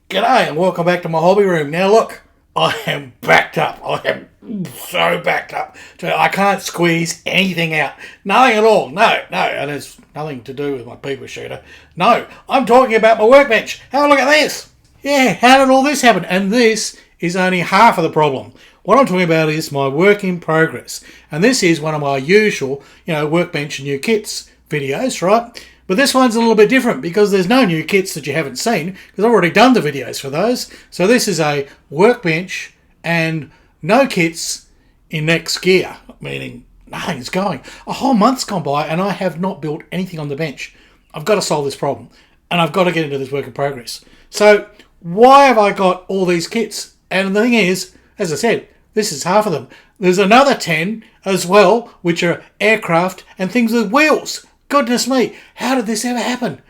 G'day and welcome back to my hobby room. Now look, I am backed up. I am so backed up. I can't squeeze anything out. Nothing at all. No. And it's nothing to do with my beaver shooter. No, I'm talking about my workbench. Have a look at this. Yeah, how did all this happen? And this is only half of the problem. What I'm talking about is my work in progress. And this is one of my usual, workbench and new kits videos, right? But this one's a little bit different because there's no new kits that you haven't seen because I've already done the videos for those. So this is a workbench and no kits in next gear, meaning nothing's going. A whole month's gone by and I have not built anything on the bench. I've got to solve this problem and I've got to get into this work in progress. So why have I got all these kits? And the thing is, as I said, this is half of them. There's another 10 as well, which are aircraft and things with wheels. Goodness me, how did this ever happen?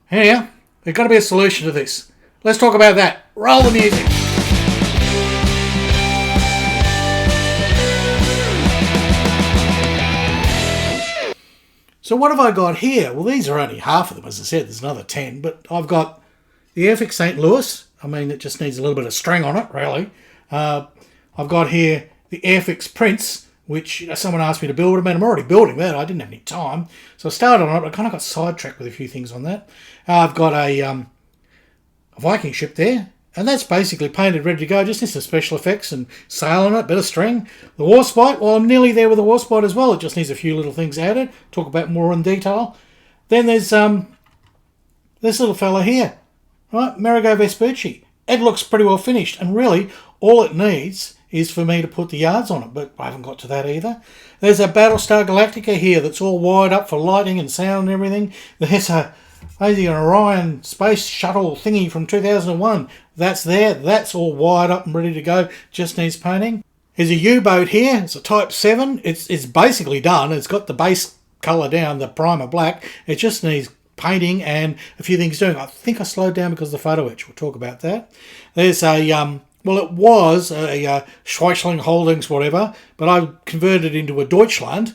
Anyhow, there's got to be a solution to this. Let's talk about that. Roll the music. So what have I got here? Well, these are only half of them. As I said, there's another 10. But I've got the Airfix St. Louis. I mean, it just needs a little bit of string on it, really. I've got here the Airfix Prince, which someone asked me to build them, and I'm already building that. I didn't have any time. So I started on it, but I kind of got sidetracked with a few things on that. I've got a Viking ship there, and that's basically painted, ready to go. Just needs some special effects and sail on it, bit of string. The Warspite, well, I'm nearly there with the Warspite as well. It just needs a few little things added. Talk about more in detail. Then there's this little fella here, right? Marigo Vespucci. It looks pretty well finished, and really all it needs is for me to put the yards on it, but I haven't got to that either. There's a Battlestar Galactica here that's all wired up for lighting and sound and everything. There's an Orion space shuttle thingy from 2001. That's there. That's all wired up and ready to go. Just needs painting. There's a U-boat here. It's a Type 7. It's basically done. It's got the base colour down, the primer black. It just needs painting and a few things doing. I think I slowed down because of the photo etch. We'll talk about that. There's a well, it was a Schweizerling Holdings, whatever, but I converted it into a Deutschland,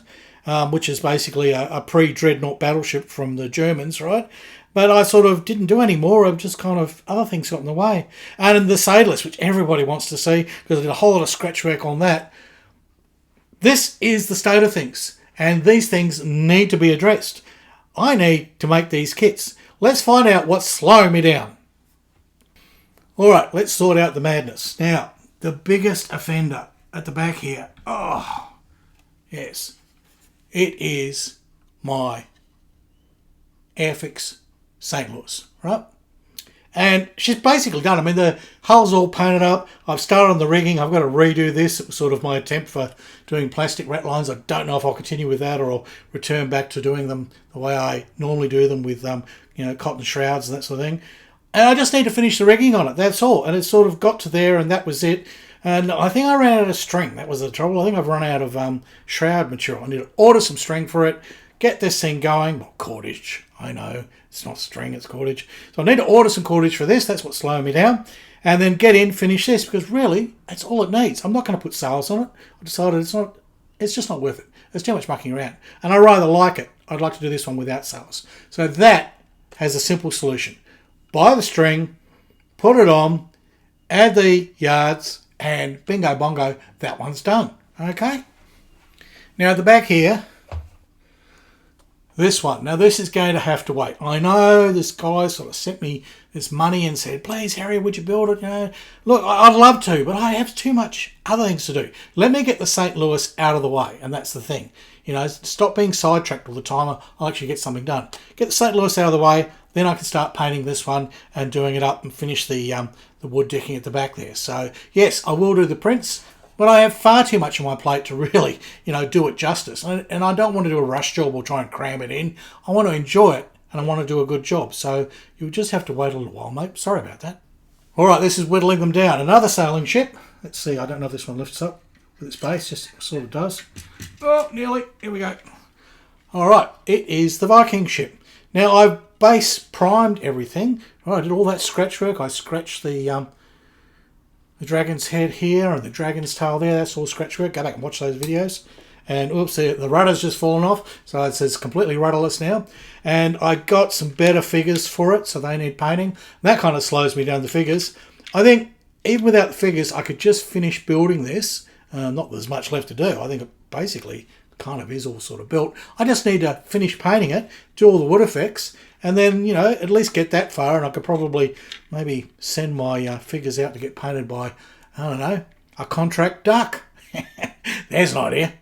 which is basically a pre-Dreadnought battleship from the Germans, right? But I sort of didn't do any more. I've just kind of, other things got in the way. And the Sailors, which everybody wants to see, because I did a whole lot of scratch work on that. This is the state of things, and these things need to be addressed. I need to make these kits. Let's find out what's slowing me down. Alright, let's sort out the madness. Now, the biggest offender at the back here. Oh, yes. It is my Airfix St. Louis, right? And she's basically done. I mean, the hull's all painted up. I've started on the rigging. I've got to redo this. It was sort of my attempt for doing plastic rat lines. I don't know if I'll continue with that or I'll return back to doing them the way I normally do them with, cotton shrouds and that sort of thing. And I just need to finish the rigging on it, that's all. And it sort of got to there and that was it. And I think I ran out of string. That was the trouble. I think I've run out of shroud material. I need to order some string for it, get this thing going. Well, cordage, I know. It's not string, it's cordage. So I need to order some cordage for this. That's what's slowing me down. And then get in, finish this, because really, that's all it needs. I'm not going to put sails on it. I decided it's just not worth it. There's too much mucking around. And I rather like it. I'd like to do this one without sails. So that has a simple solution. Buy the string, put it on, add the yards, and bingo bongo, that one's done. Okay? Now at the back here, this one. Now this is going to have to wait. I know this guy sort of sent me this money and said, please Harry, would you build it? Look, I'd love to, but I have too much other things to do. Let me get the St. Louis out of the way, and that's the thing. Stop being sidetracked all the time. I'll actually get something done. Get the St. Louis out of the way, then I can start painting this one and doing it up and finish the wood decking at the back there. So, yes, I will do the prints, but I have far too much on my plate to really, do it justice. And I don't want to do a rush job or try and cram it in. I want to enjoy it and I want to do a good job. So you'll just have to wait a little while, mate. Sorry about that. All right, this is whittling them down. Another sailing ship. Let's see, I don't know if this one lifts up with its base, just sort of does. Oh, nearly. Here we go. All right, it is the Viking ship. Now, I've base primed everything. All right, I did all that scratch work. I scratched the dragon's head here and the dragon's tail there. That's all scratch work. Go back and watch those videos. And oops, the rudder's just fallen off, so it says completely rudderless now. And I got some better figures for it, so they need painting. That kind of slows me down, the figures. I think even without the figures, I could just finish building this. Not that there's much left to do. I think it basically kind of is all sort of built. I just need to finish painting it, do all the wood effects, and then, you know, at least get that far, and I could probably maybe send my figures out to get painted by, I don't know, a contract duck. There's an idea.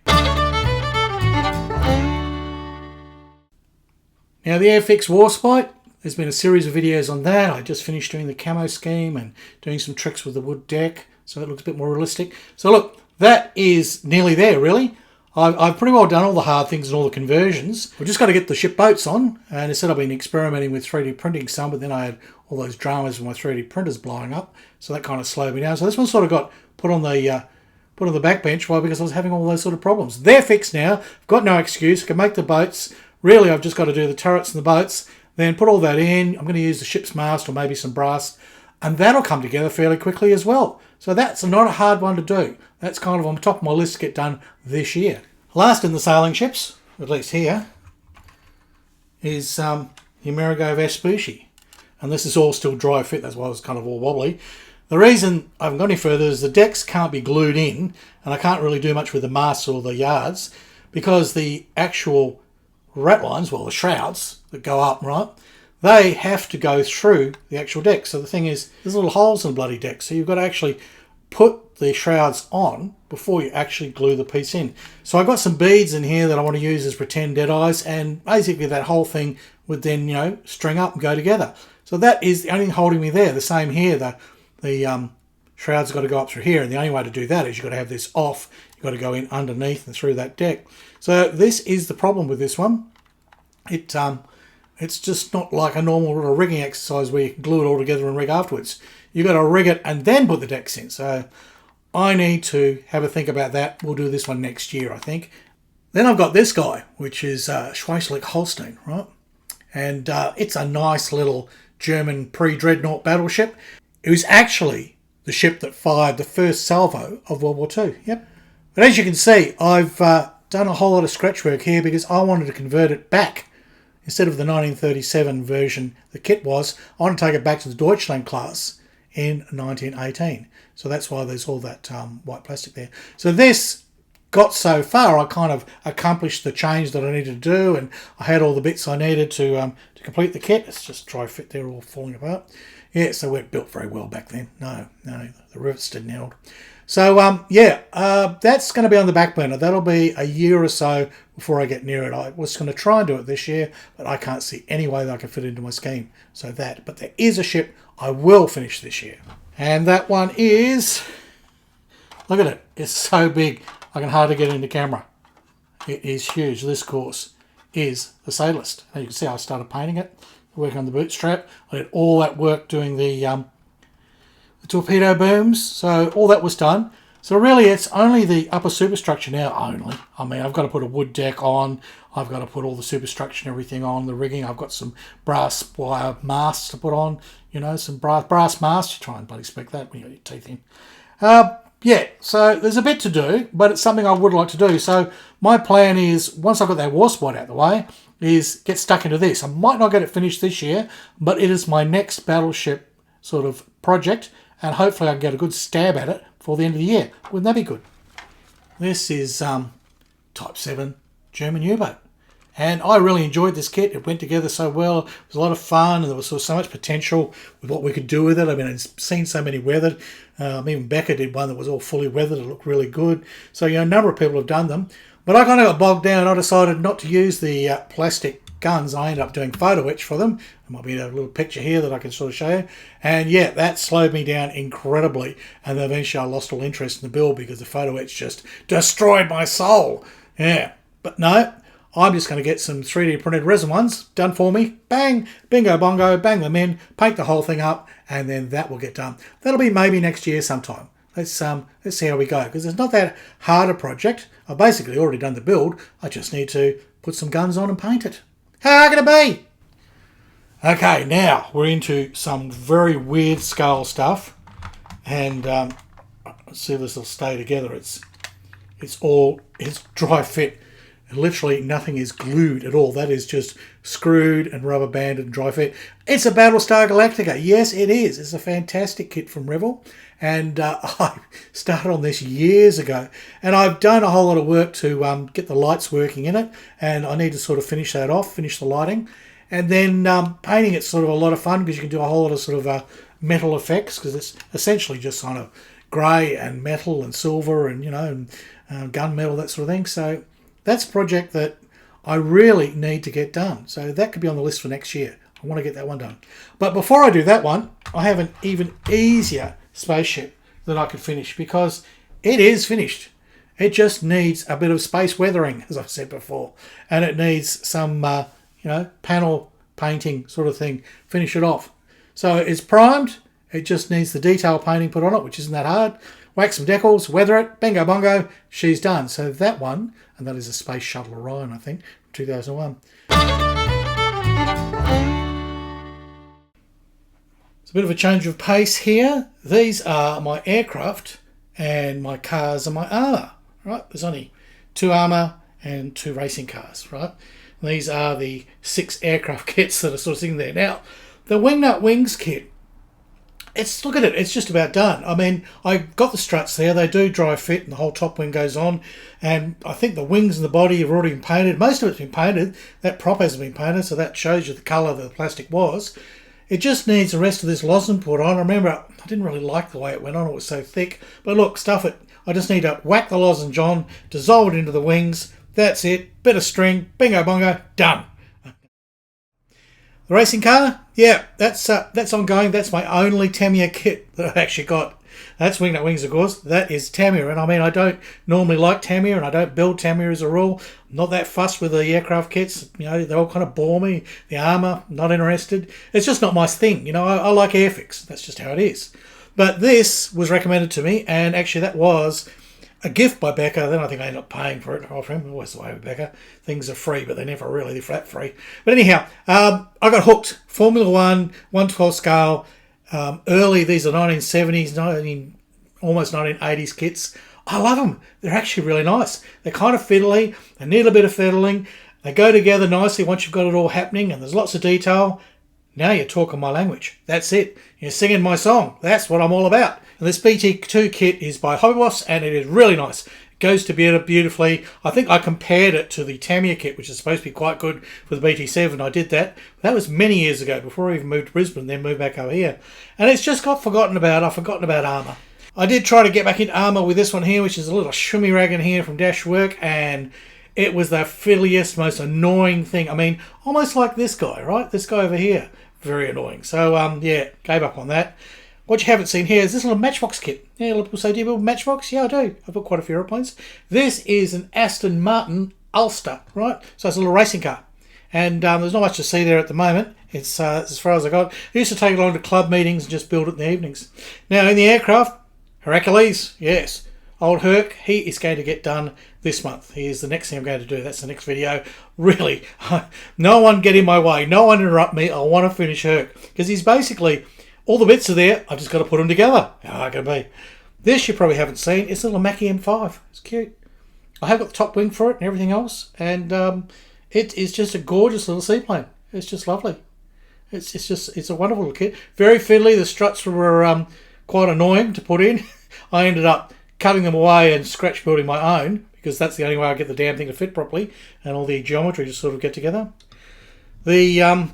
Now the Airfix Warspite, there's been a series of videos on that. I just finished doing the camo scheme and doing some tricks with the wood deck, so it looks a bit more realistic. So look, that is nearly there, really. I've pretty well done all the hard things and all the conversions. We've just got to get the ship boats on, and instead I've been experimenting with 3D printing some, but then I had all those dramas with my 3D printers blowing up, so that kind of slowed me down. So this one sort of got put on the back bench. Why? Because I was having all those sort of problems. They're fixed now. I've got no excuse. I can make the boats. Really, I've just got to do the turrets and the boats, then put all that in. I'm going to use the ship's mast or maybe some brass, and that'll come together fairly quickly as well. So that's not a hard one to do. That's kind of on top of my list to get done this year. Last in the sailing ships, at least here, is the Amerigo Vespucci. And this is all still dry fit, that's why it was kind of all wobbly. The reason I haven't got any further is the decks can't be glued in, and I can't really do much with the masts or the yards, because the actual ratlines, well, the shrouds that go up, right, they have to go through the actual deck. So the thing is, there's little holes in the bloody deck, so you've got to actually put the shrouds on before you actually glue the piece in. So I've got some beads in here that I want to use as pretend dead eyes, and basically that whole thing would then, you know, string up and go together. So that is the only thing holding me there. The same here, the shrouds have got to go up through here, and the only way to do that is you've got to have this off. You've got to go in underneath and through that deck. So this is the problem with this one. It's just not like a normal little rigging exercise where you can glue it all together and rig afterwards. You've got to rig it and then put the decks in. So I need to have a think about that. We'll do this one next year, I think. Then I've got this guy, which is Schleswig-Holstein, right? And it's a nice little German pre-dreadnought battleship. It was actually the ship that fired the first salvo of World War II. Yep. But as you can see, I've done a whole lot of scratch work here because I wanted to convert it back. Instead of the 1937 version the kit was, I want to take it back to the Deutschland class in 1918. So that's why there's all that white plastic there. So this got so far, I kind of accomplished the change that I needed to do, and I had all the bits I needed to complete the kit. It's just dry fit there, all falling apart. Yeah, so it built very well back then. No, the rivets didn't hold. So, that's going to be on the back burner. That'll be a year or so before I get near it. I was going to try and do it this year, but I can't see any way that I can fit it into my scheme. So but there is a ship I will finish this year. And that one is, look at it. It's so big, I can hardly get it into camera. It is huge. This course is the Sailist. And you can see I started painting it, working on the bootstrap. I did all that work doing the torpedo booms, so all that was done. So really it's only the upper superstructure now, only. I mean, I've got to put a wood deck on, I've got to put all the superstructure and everything on, the rigging, I've got some brass wire masts to put on, you know, some brass masts. You try and bloody spec that when you got your teeth in. So there's a bit to do, but it's something I would like to do. So my plan is, once I've got that Warspite out of the way, is get stuck into this. I might not get it finished this year, but it is my next battleship sort of project, and hopefully I can get a good stab at it before the end of the year. Wouldn't that be good? This is Type 7 German U-boat. And I really enjoyed this kit. It went together so well. It was a lot of fun, and there was so much potential with what we could do with it. I mean, I've seen so many weathered. Even Becca did one that was all fully weathered. It looked really good. So, a number of people have done them. But I kind of got bogged down. I decided not to use the plastic guns. I ended up doing photo etch for them. There might be a little picture here that I can sort of show you. And yeah, that slowed me down incredibly. And then eventually I lost all interest in the build because the photo etch just destroyed my soul. Yeah, but no, I'm just going to get some 3D printed resin ones done for me. Bang, bingo bongo, bang them in, paint the whole thing up, and then that will get done. That'll be maybe next year sometime. Let's see how we go, because it's not that hard a project. I've basically already done the build. I just need to put some guns on and paint it. How can it be? Okay, now we're into some very weird scale stuff, and let's see if this will stay together. it's dry fit. Literally nothing is glued at all. That is just screwed and rubber banded and dry fit. It's a Battlestar Galactica. Yes, it is. It's a fantastic kit from Revell. And I started on this years ago. And I've done a whole lot of work to get the lights working in it. And I need to sort of finish that off, finish the lighting. And then painting it's sort of a lot of fun because you can do a whole lot of sort of metal effects because it's essentially just kind of grey and metal and silver and, and gunmetal, that sort of thing. So that's a project that I really need to get done. So that could be on the list for next year. I want to get that one done. But before I do that one, I have an even easier spaceship that I could finish because it is finished. It just needs a bit of space weathering, as I've said before. And it needs some, panel painting sort of thing. Finish it off. So it's primed. It just needs the detail painting put on it, which isn't that hard. Wax some decals, weather it, bingo bongo, she's done. So that one, and that is a Space Shuttle Orion, I think, 2001. It's a bit of a change of pace here. These are my aircraft and my cars are my armour, right? There's only 2 armour and 2 racing cars, right? And these are the 6 aircraft kits that are sort of sitting there. Now, the Wingnut Wings kit, look at it, it's just about done. I mean, I got the struts there, they do dry fit and the whole top wing goes on, and I think the wings and the body have already been painted. Most of it's been painted. That prop hasn't been painted, so that shows you the colour that the plastic was. It just needs the rest of this lozenge put on. I remember I didn't really like the way it went on, it was so thick, but look, stuff it. I just need to whack the lozenge on, dissolve it into the wings, that's it, bit of string, bingo bongo, done. The racing car, yeah, that's ongoing. That's my only Tamiya kit that I've actually got. That's Wingnut Wings, of course. That is Tamiya. And I mean, I don't normally like Tamiya and I don't build Tamiya as a rule. I'm not that fussed with the aircraft kits. They all kind of bore me. The armour, not interested. It's just not my thing. I like airfix. That's just how it is. But this was recommended to me, and actually that was a gift by Becca. Then I think I ended up paying for it off him. Always the way with Becca. Things are free, but they're never really flat free. But anyhow, I got hooked. Formula 1, 1/12 scale. Early, these are 1970s, almost 1980s kits. I love them. They're actually really nice. They're kind of fiddly. They need a bit of fiddling. They go together nicely once you've got it all happening, and there's lots of detail. Now you're talking my language. That's it. You're singing my song. That's what I'm all about. And this BT2 kit is by Hobby Boss, and it is really nice. It goes together beautifully. I think I compared it to the Tamiya kit, which is supposed to be quite good for the BT7. I did that. That was many years ago, before I even moved to Brisbane, then moved back over here. And it's just got forgotten about. I've forgotten about armour. I did try to get back into armour with this one here, which is a little shimmy rag in here from W.A.N.K, and it was the fiddliest, most annoying thing. I mean, almost like this guy, right? This guy over here. Very annoying. So, yeah, gave up on that. What you haven't seen here is this little Matchbox kit. Yeah, a lot of people say, do you build Matchbox? Yeah, I do. I've got quite a few aeroplanes. This is an Aston Martin Ulster, right? So it's a little racing car. And there's not much to see there at the moment. It's as far as I got. I used to take it along to club meetings and just build it in the evenings. Now, in the aircraft, Hercules, yes. Old Herc, he is going to get done this month. He is the next thing I'm going to do. That's the next video. Really, no one get in my way. No one interrupt me. I want to finish Herc. Because he's basically, all the bits are there. I've just got to put them together. How can it be? This you probably haven't seen. It's a little Mackie M5. It's cute. I have got the top wing for it and everything else. And it is just a gorgeous little seaplane. It's just lovely. It's a wonderful little kit. Very fiddly. The struts were quite annoying to put in. I ended up cutting them away and scratch building my own, because that's the only way I get the damn thing to fit properly and all the geometry to sort of get together. The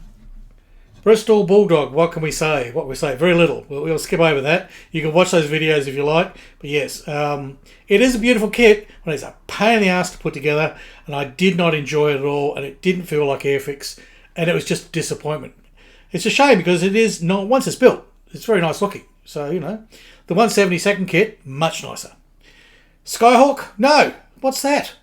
Bristol Bulldog, what can we say? What we say? Very little. We'll skip over that. You can watch those videos if you like. But yes, it is a beautiful kit, but it's a pain in the ass to put together, and I did not enjoy it at all, and it didn't feel like Airfix, and it was just a disappointment. It's a shame because it is not, once it's built, it's very nice looking. So, the 172nd kit, much nicer. Skyhawk? No. What's that?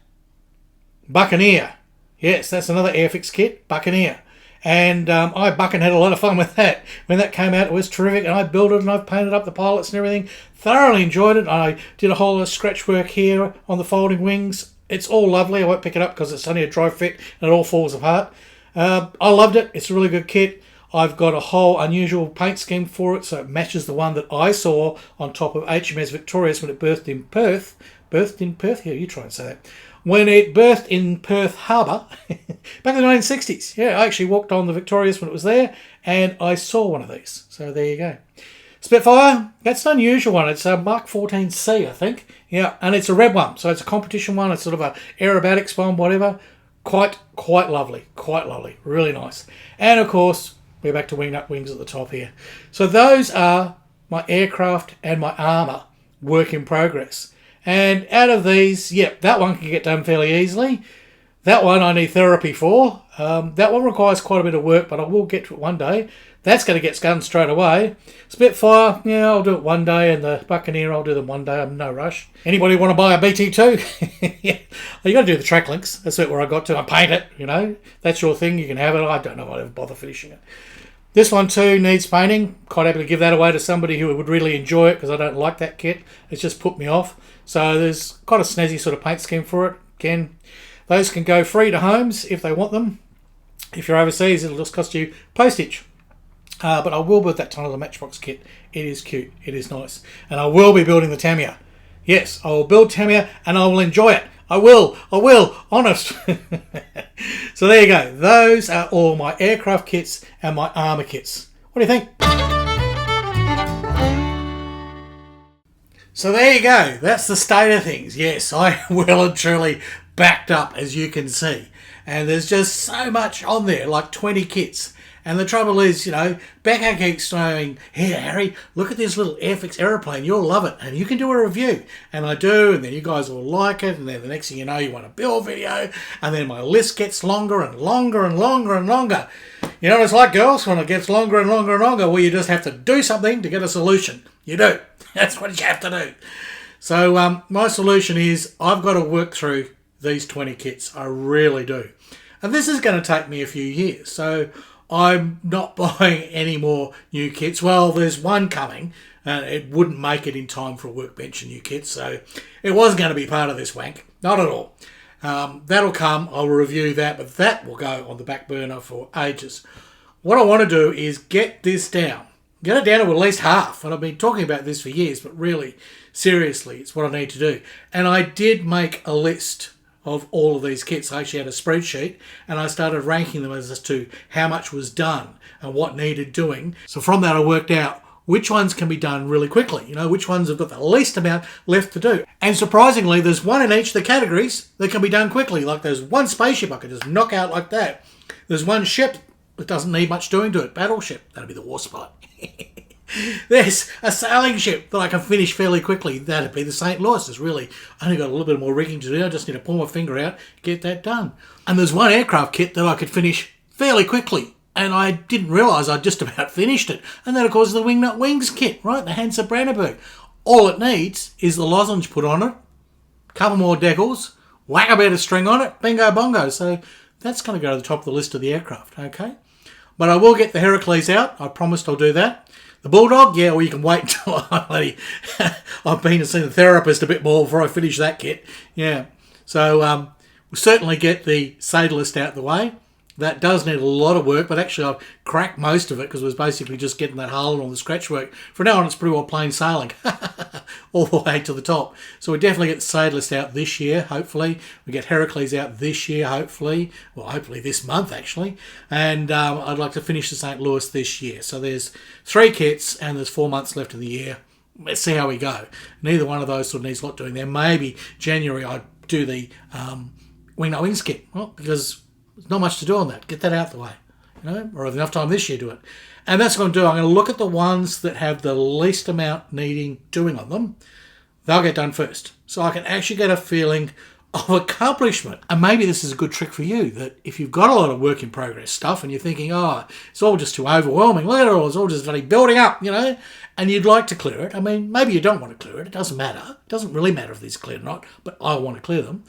Buccaneer. Yes, that's another Airfix kit, Buccaneer. And I bucking had a lot of fun with that. When that came out, it was terrific, and I built it and I've painted up the pilots and everything. Thoroughly enjoyed it. I did a whole lot of scratch work here on the folding wings. It's all lovely. I won't pick it up because it's only a dry fit and it all falls apart. I loved it. It's a really good kit. I've got a whole unusual paint scheme for it, so it matches the one that I saw on top of HMS Victorious when it berthed in Perth birthed in Perth. Yeah, you try and say that. When it birthed in Perth Harbour back in the 1960s. Yeah, I actually walked on the Victorious when it was there, and I saw one of these. So there you go. Spitfire, that's an unusual one. It's a Mark 14C, I think. Yeah, and it's a red one. So it's a competition one. It's sort of a aerobatics one, whatever. Quite lovely. Quite lovely. Really nice. And, of course, we're back to wing nut wings at the top here. So those are my aircraft and my armour work in progress. And out of these, yep, that one can get done fairly easily. That one I need therapy for. That one requires quite a bit of work, but I will get to it one day. That's going to get done straight away. Spitfire, yeah, I'll do it one day, and the Buccaneer, I'll do them one day. I'm no rush. Anybody want to buy a BT2? Yeah, you got to do the track links. That's where I got to. I paint it, you know. That's your thing. You can have it. I don't know if I'll ever bother finishing it. This one too needs painting. Quite happy to give that away to somebody who would really enjoy it because I don't like that kit. It's just put me off. So there's quite a snazzy sort of paint scheme for it. Again, those can go free to homes if they want them. If you're overseas, it'll just cost you postage. But I will build that ton of the Matchbox kit. It is cute. It is nice. And I will be building the Tamiya. Yes, I will build Tamiya and I will enjoy it. I will. Honest. So there you go. Those are all my aircraft kits and my armour kits. What do you think? So there you go. That's the state of things. Yes, I well and truly backed up, as you can see. And there's just so much on there, like 20 kits. And the trouble is, you know, Becca keeps saying, "Here, Harry, look at this little Airfix aeroplane. You'll love it. And you can do a review." And I do, and then you guys will like it. And then the next thing you know, you want a build video. And then my list gets longer and longer and longer and longer. You know what it's like, girls, when it gets longer and longer and longer? Well, you just have to do something to get a solution. You do. That's what you have to do. So my solution is I've got to work through these 20 kits. I really do. And this is going to take me a few years. So I'm not buying any more new kits. Well, there's one coming, and it wouldn't make it in time for a Workbench and new kits, so it wasn't going to be part of this wank. Not at all. That'll come. I'll review that, but that will go on the back burner for ages. What I want to do is get this down. Get it down to at least half. And I've been talking about this for years, but really, seriously, it's what I need to do. And I did make a list of all of these kits. I actually had a spreadsheet and I started ranking them as to how much was done and what needed doing. So from that I worked out which ones can be done really quickly, you know, which ones have got the least amount left to do. And surprisingly, there's one in each of the categories that can be done quickly. Like there's one spaceship I could just knock out like that. There's one ship that doesn't need much doing to it. Battleship, that'd be the war spot. There's a sailing ship that I can finish fairly quickly. That'd be the St. Louis. There's really only got a little bit more rigging to do. I just need to pull my finger out, get that done. And there's one aircraft kit that I could finish fairly quickly. And I didn't realise I'd just about finished it. And that, of course, is the Wingnut Wings kit, right? The Hansa Brandenburg. All it needs is the lozenge put on it, a couple more decals, whack a bit of string on it, bingo bongo. So that's going to go to the top of the list of the aircraft, okay? But I will get the Heracles out. I promised I'll do that. The Bulldog, yeah, well, you can wait until I've been to see the therapist a bit more before I finish that kit. Yeah. So we'll certainly get the Sadalist out the way. That does need a lot of work, but actually I've cracked most of it because it was basically just getting that hull and all the scratch work. For now on, it's pretty well plain sailing all the way to the top. So we definitely get the Sadalist out this year, hopefully. We get Heracles out this year, hopefully. Well, hopefully this month, actually. And I'd like to finish the St. Louis this year. So there's 3 kits and there's 4 months left in the year. Let's see how we go. Neither one of those sort of needs a lot doing there. Maybe January I'd do the Wingnut Wings kit. Well, because there's not much to do on that. Get that out the way, you know, or have enough time this year to do it. And that's what I'm going to do. I'm going to look at the ones that have the least amount needing doing on them. They'll get done first. So I can actually get a feeling of accomplishment. And maybe this is a good trick for you, that if you've got a lot of work in progress stuff and you're thinking, oh, it's all just too overwhelming, look at it all, it's all just bloody building up, you know, and you'd like to clear it. I mean, maybe you don't want to clear it. It doesn't matter. It doesn't really matter if these are cleared or not, but I want to clear them.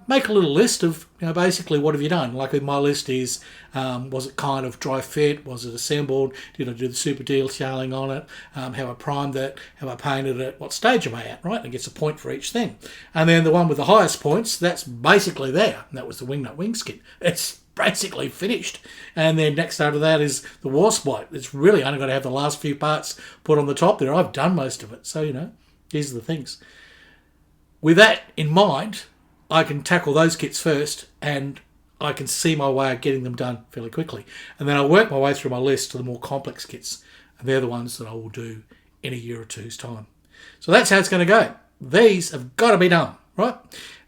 Make a little list of, you know, basically what have you done. Like my list is, was it kind of dry fit? Was it assembled? Did I do the super detailing on it? Have I primed it? Have I painted it? What stage am I at, right? And it gets a point for each thing. And then the one with the highest points, that's basically there. And that was the Wingnut Wings kit. It's basically finished. And then next after that is the Warspite. It's really only got to have the last few parts put on the top there. I've done most of it. So, you know, these are the things. with that in mind, I can tackle those kits first, and I can see my way of getting them done fairly quickly. And then I'll work my way through my list to the more complex kits. And they're the ones that I will do in a year or two's time. So that's how it's going to go. These have got to be done, right?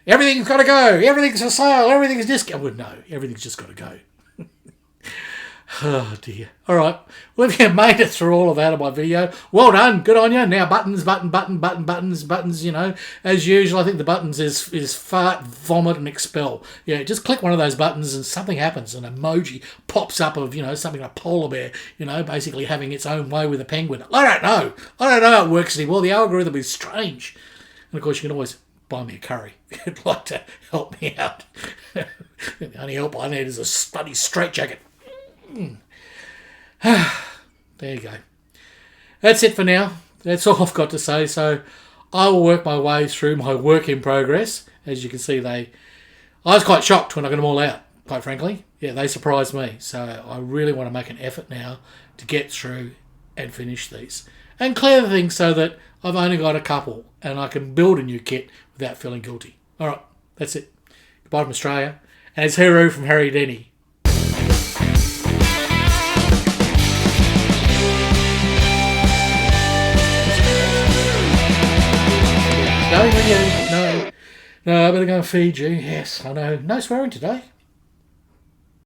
Everything's got to go. Everything's for sale. Everything's discount. Well, no, everything's just got to go. Oh dear. All right. Well, if you made it through all of that of my video, well done. Good on you. Now buttons, buttons, you know. As usual, I think the buttons is fart, vomit, and expel. Yeah, just click one of those buttons and something happens. An emoji pops up of, you know, something like a polar bear, you know, basically having its own way with a penguin. I don't know how it works anymore. The algorithm is strange. And of course, you can always buy me a curry if you'd like to help me out. The only help I need is a bloody straitjacket. There you go. That's it for now. That's all I've got to say. So I will work my way through my work in progress. As you can see, I was quite shocked when I got them all out, quite frankly. Yeah, they surprised me. So I really want to make an effort now to get through and finish these and clear the things so that I've only got a couple and I can build a new kit without feeling guilty. All right, that's it. Goodbye from Australia. And it's Hero from Harry Denny. No, I better go and feed you. Yes, I know. No swearing today.